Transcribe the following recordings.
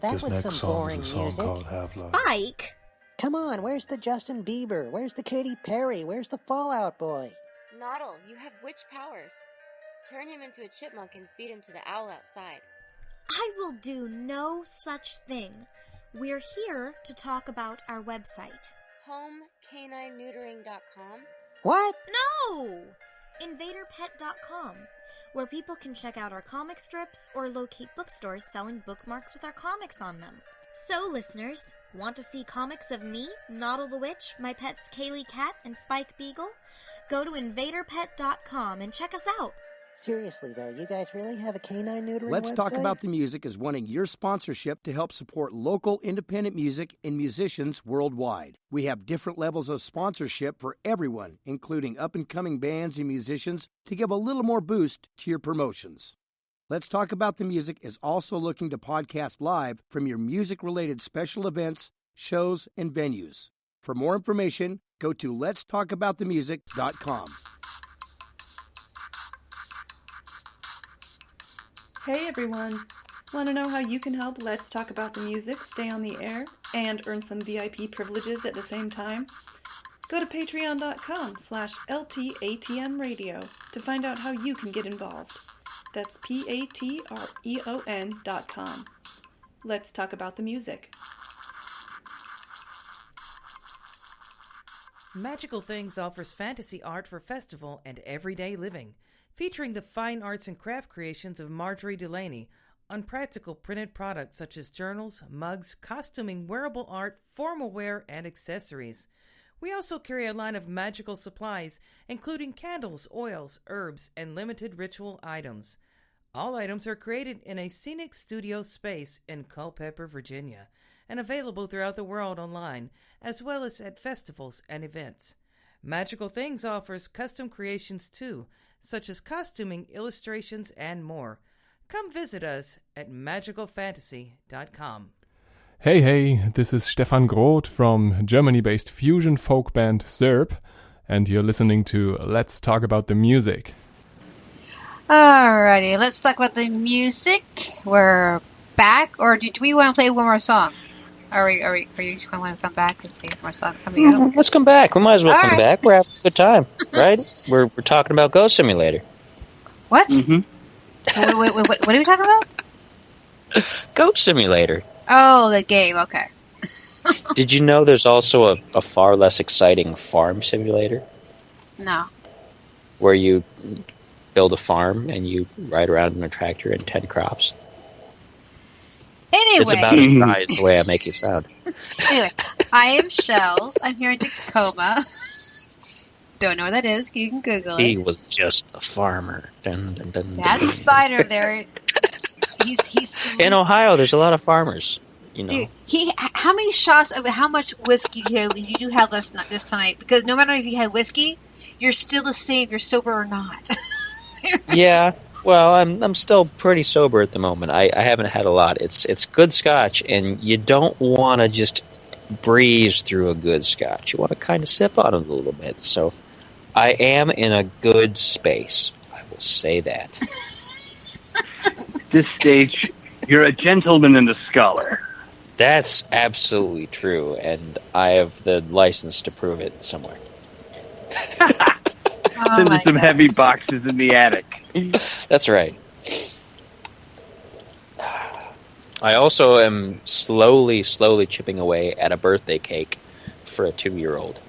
That was some boring music. Spike? Come on, where's the Justin Bieber? Where's the Katy Perry? Where's the Fallout Boy? Noddle, you have witch powers. Turn him into a chipmunk and feed him to the owl outside. I will do no such thing. We're here to talk about our website. HomeCanineNeutering.com? What? No! InvaderPet.com, where people can check out our comic strips or locate bookstores selling bookmarks with our comics on them. So, listeners, want to see comics of me, Noddle the Witch, my pets Kaylee Cat and Spike Beagle? Go to InvaderPet.com and check us out. Seriously, though, you guys really have a canine neutering Let's website? Talk About the Music is wanting your sponsorship to help support local independent music and musicians worldwide. We have different levels of sponsorship for everyone, including up-and-coming bands and musicians, to give a little more boost to your promotions. Let's Talk About the Music is also looking to podcast live from your music-related special events, shows, and venues. For more information, go to letstalkaboutthemusic.com. Hey everyone! Want to know how you can help Let's Talk About the Music stay on the air and earn some VIP privileges at the same time? Go to patreon.com/LTATM radio to find out how you can get involved. That's patreon.com. Let's Talk About the Music. Magical Things offers fantasy art for festival and everyday living, featuring the fine arts and craft creations of Marjorie Delaney on practical printed products such as journals, mugs, costuming, wearable art, formal wear, and accessories. We also carry a line of magical supplies, including candles, oils, herbs, and limited ritual items. All items are created in a scenic studio space in Culpeper, Virginia, and available throughout the world online, as well as at festivals and events. Magical Things offers custom creations too, such as costuming, illustrations, and more. Come visit us at magicalfantasy.com. Hey, this is Stefan Groth from Germany-based fusion folk band Zerb, and you're listening to Let's Talk About the Music. Alrighty, let's talk about the music. We're back, or do we want to play one more song? Are you just going to want to come back and play one more song? Let's come back. We might as well come back. We're having a good time, right? We're talking about Ghost Simulator. What? Mm-hmm. What are we talking about? Ghost Simulator. Oh, the game. Okay. Did you know there's also a far less exciting farm simulator? No. Where you build a farm and you ride around in a tractor and tend crops. Anyway. It's about as dry as the way I make it sound. Anyway, I am Shels. I'm here in Tacoma. Don't know where that is. You can Google it. He was just a farmer. Dun, dun, dun, That's Spider there. He's in Ohio, there's a lot of farmers. You know. Dude, how many shots of how much whiskey did you have this tonight? Because no matter if you had whiskey, you're still the same if you're sober or not. Yeah. Well, I'm still pretty sober at the moment. I haven't had a lot. It's good scotch, and you don't want to just breeze through a good scotch. You want to kind of sip on it a little bit. So I am in a good space. I will say that. this stage, you're a gentleman and a scholar. That's absolutely true, and I have the license to prove it somewhere. Send us some heavy boxes in the attic. That's right. I also am slowly chipping away at a birthday cake for a 2-year-old.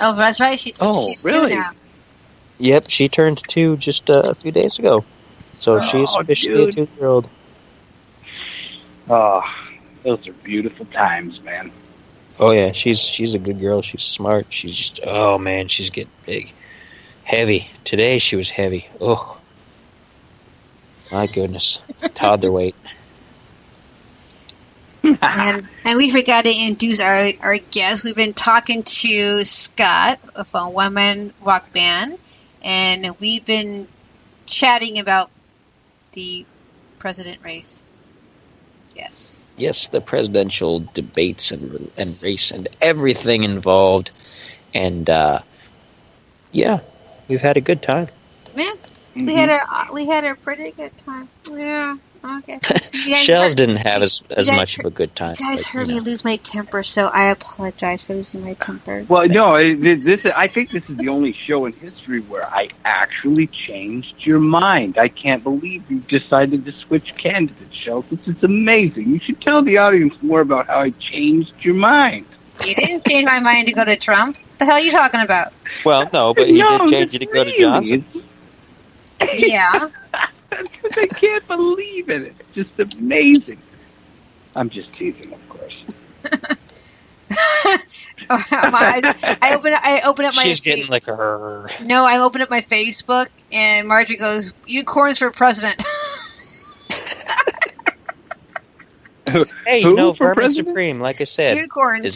Oh, that's right. She's really? 2 now. Yep, she turned 2 just a few days ago. So she's officially a 2-year-old. Oh, those are beautiful times, man. Oh yeah, she's a good girl. She's smart. She's just, oh man, she's getting big. Heavy. Today she was heavy. Oh. My goodness. Toddler weight. and we forgot to introduce our guest. We've been talking to Scott from One Man Rock Band, and we've been chatting about the president race. Yes. Yes, the presidential debates and race and everything involved. And, yeah, we've had a good time. Yeah, we had a pretty good time. Yeah. Okay. Shels didn't have as much of a good time. You guys heard me lose my temper, so I apologize for losing my temper. Well, no, I think this is the only show in history where I actually changed your mind. I can't believe you decided to switch candidates, Shels. This is amazing. You should tell the audience more about how I changed your mind. You didn't change my mind to go to Trump. What the hell are you talking about? Well, no, but he did change you to go to Johnson. Yeah. Because I can't believe it. It's just amazing. I'm just teasing, of course. I open up my. She's getting like her. No, I open up my Facebook, and Marjorie goes, "Unicorns for president." Hey, Vermin Supreme, like I said, is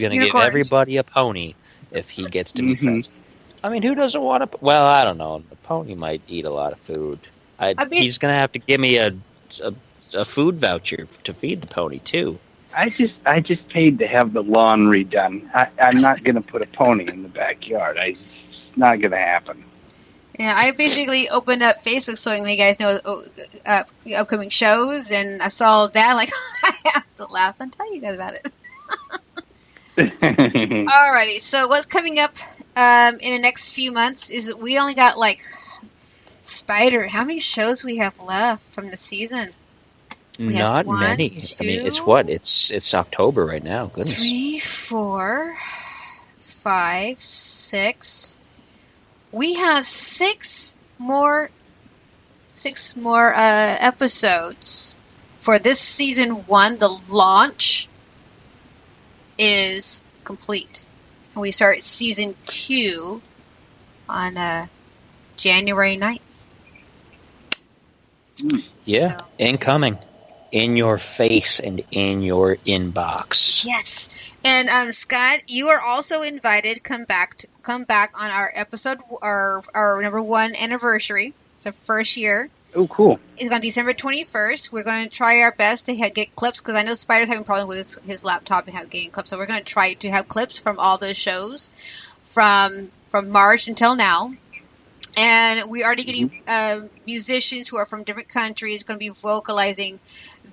going to give everybody a pony if he gets to be president. I mean, who doesn't want to? Well, I don't know. The pony might eat a lot of food. He's going to have to give me a food voucher to feed the pony too. I just paid to have the lawn redone. I'm not going to put a pony in the backyard. It's not going to happen. Yeah, I basically opened up Facebook so you guys know upcoming shows, and I saw that, like, I have to laugh and tell you guys about it. Alrighty, so what's coming up in the next few months is we only got, like, Spider. How many shows we have left from the season? Not many. 2, I mean, it's what? It's October right now. Goodness. 3, 4, 5, 6. We have 6 more episodes for this season 1. The launch is complete. And we start season 2 on January 9th. Yeah, so. Incoming. In your face and in your inbox. Yes. And Scott, you are also invited to come back on our episode, our number 1 anniversary, the first year. Oh, cool. It's on December 21st. We're going to try our best to get clips, because I know Spider's having problems with his laptop and getting clips. So we're going to try to have clips from all those shows from March until now. And we already getting musicians who are from different countries going to be vocalizing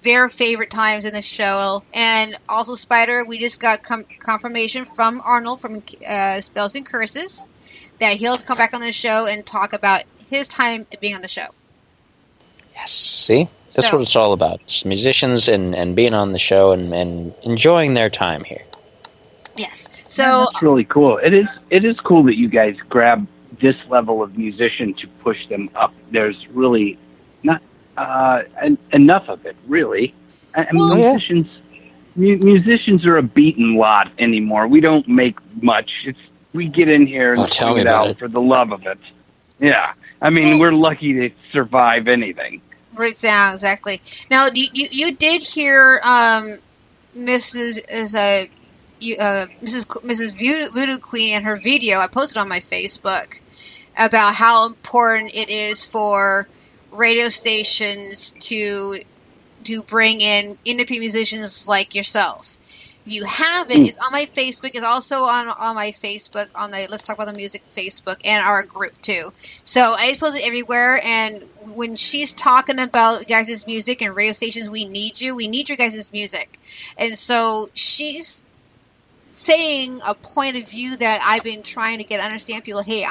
their favorite times in the show. And also, Spider, we just got confirmation from Arnold from Spells and Curses that he'll come back on the show and talk about his time being on the show. Yes, see? That's what it's all about. It's musicians and being on the show and enjoying their time here. Yes. So that's really cool. It is cool that you guys grab this level of musician to push them up. There's really not enough of it, really. Musicians are a beaten lot anymore. We don't make much. We get in here and sing it out for the love of it. Yeah. I mean, we're lucky to survive anything. Right, yeah, exactly. Now, you did hear Mrs. Voodoo Queen and her video I posted on my Facebook about how important it is for radio stations to bring in independent musicians like yourself. You have it. It's on my Facebook. It's also on my Facebook, on the Let's Talk About the Music Facebook, and our group too. So I post it everywhere. And when she's talking about you guys' music and radio stations, we need you. We need your guys' music. And so she's saying a point of view that I've been trying to get understand people. Hey,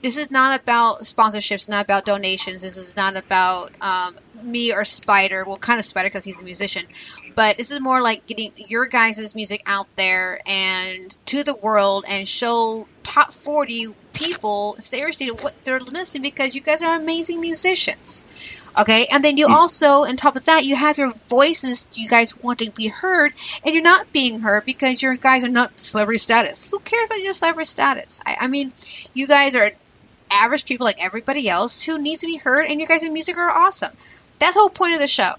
this is not about sponsorships, not about donations. This is not about me or Spider. Well, kind of Spider because he's a musician. But this is more like getting your guys' music out there and to the world and show top 40 people seriously what they're listening because you guys are amazing musicians. Okay? And then you also, on top of that, you have your voices you guys want to be heard and you're not being heard because your guys are not celebrity status. Who cares about your celebrity status? I mean, you guys are average people like everybody else who needs to be heard, and you guys' music are awesome. That's the whole point of the show.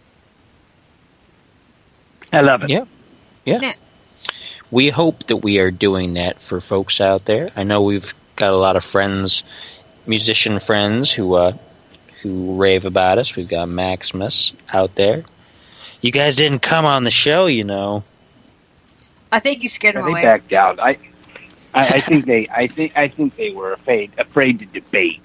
I love it. Yeah. We hope that we are doing that for folks out there. I know we've got a lot of friends, musician friends, who rave about us. We've got Maximus out there. You guys didn't come on the show, you know. I think you scared them away. They backed out. I think they were afraid to debate.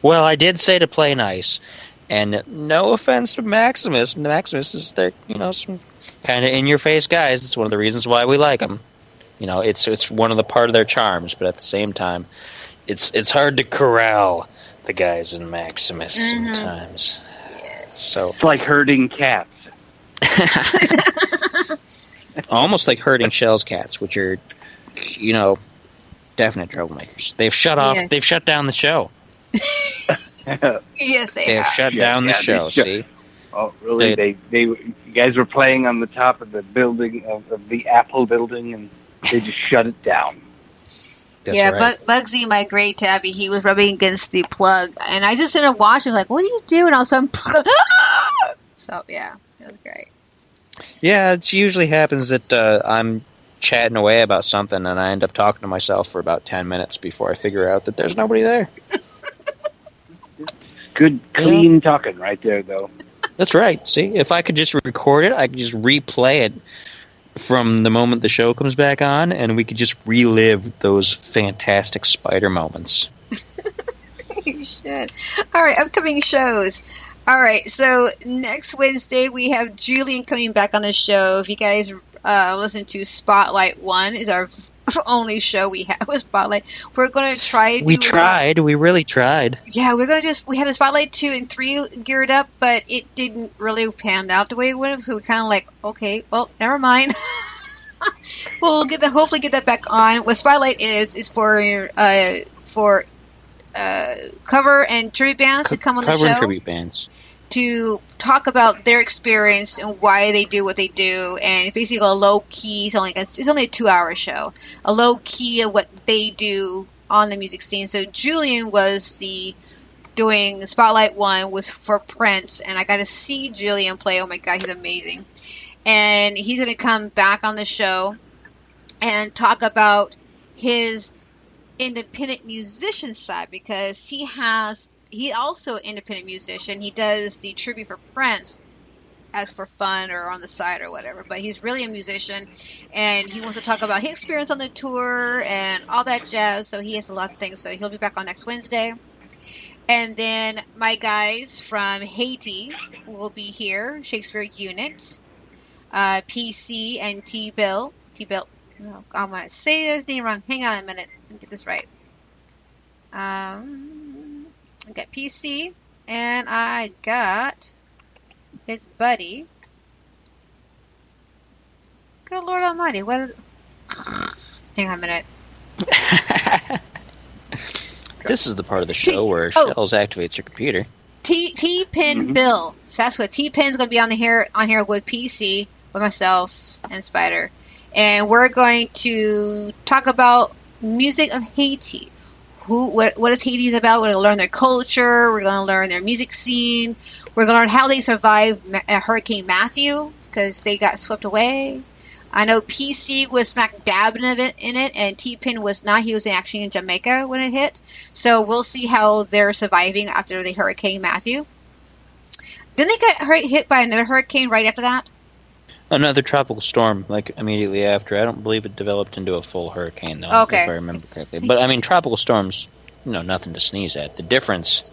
Well, I did say to play nice, and no offense to Maximus. Maximus is there, some kind of in-your-face guys. It's one of the reasons why we like them. It's one of the part of their charms, but at the same time, it's hard to corral the guys in Maximus sometimes. Yes. So it's like herding cats. Almost like herding Shels cats, which are, definite troublemakers. They've shut off. Yeah. They've shut down the show. Yes, they have. Shut down the show. See? Oh, really? You guys were playing on the top of the building of the Apple building, and they just shut it down. That's yeah, right. Bugsy, my gray tabby, he was rubbing against the plug, and I just ended up watching, like, what do you do? And all of a sudden, so yeah, it was great. Yeah, it usually happens that I'm chatting away about something, and I end up talking to myself for about 10 minutes before I figure out that there's nobody there. Good, clean talking right there, though. That's right. See, if I could just record it, I could just replay it from the moment the show comes back on, and we could just relive those fantastic Spider moments. You should. All right, upcoming shows. All right, so next Wednesday we have Julian coming back on the show. If you guys listen to Spotlight 1 is our only show we have with Spotlight. We're going to try to We really tried. Yeah, we had a Spotlight 2 and 3 geared up, but it didn't really pan out the way it would have, so we kind of like, okay, well, never mind. We'll hopefully get that back on. What Spotlight is for cover and tribute bands to come on the show. Cover and tribute bands. To talk about their experience and why they do what they do, and it's basically a low key. It's only a 2-hour show. A low key of what they do on the music scene. So Julian was doing Spotlight 1 was for Prince, and I got to see Julian play. Oh my God, he's amazing! And he's going to come back on the show and talk about his independent musician side because he's also an independent musician. He does the tribute for Prince as for fun or on the side or whatever, but he's really a musician, and he wants to talk about his experience on the tour and all that jazz, so he has a lot of things, so he'll be back on next Wednesday. And then my guys from Haiti will be here, Shakespeare Unit, PC and T-Bill. No, I'm going to say his name wrong. Hang on a minute. Let me get this right. I got PC, and I got his buddy. Good Lord Almighty, what is... Hang on a minute. This is the part of the show where Shels activates your computer. T-Pin Bill. So that's what T-Pin's going to be on here with PC, with myself and Spider. And we're going to talk about music of Haiti. What is Haiti about? We're going to learn their culture. We're going to learn their music scene. We're going to learn how they survived Hurricane Matthew because they got swept away. I know PC was smack dab in it, and T-Pin was not. He was actually in Jamaica when it hit. So we'll see how they're surviving after the Hurricane Matthew. Didn't they get hit by another hurricane right after that? Another tropical storm, like immediately after. I don't believe it developed into a full hurricane, though, Okay. if I remember correctly. But I mean, tropical storms, nothing to sneeze at. The difference